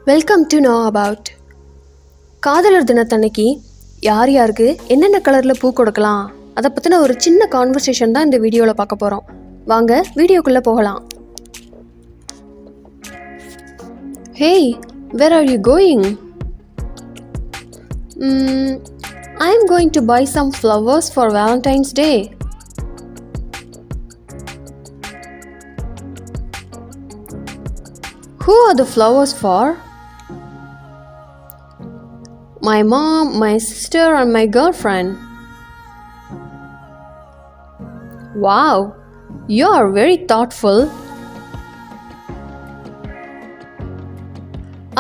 Welcome to know about. காதலர் தினத்தன்னைக்கு யார் யாருக்கு என்னென்ன கலரில் பூ கொடுக்கலாம் அதை பற்றின ஒரு சின்ன கான்வர்சேஷன் தான் இந்த வீடியோவில் பார்க்க போகிறோம். வாங்க வீடியோக்குள்ளே போகலாம். Hey, where are you going? I am going to buy some flowers for Valentine's Day. Who are the flowers for? My mom, my sister and my girlfriend. Wow, you are very thoughtful.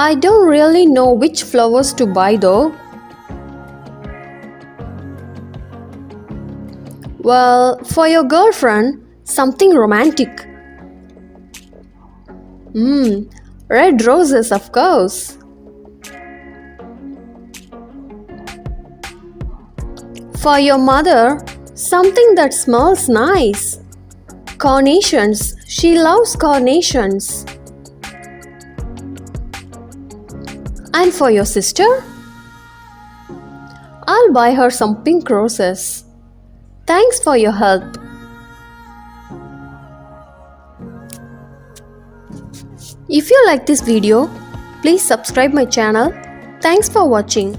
I don't really know which flowers to buy though. Well, for your girlfriend, something romantic. Red roses, of course. For your mother, something that smells nice. Carnations. She loves carnations. And for your sister, I'll buy her some pink roses. Thanks for your help. If you like this video, please subscribe my channel. Thanks for watching.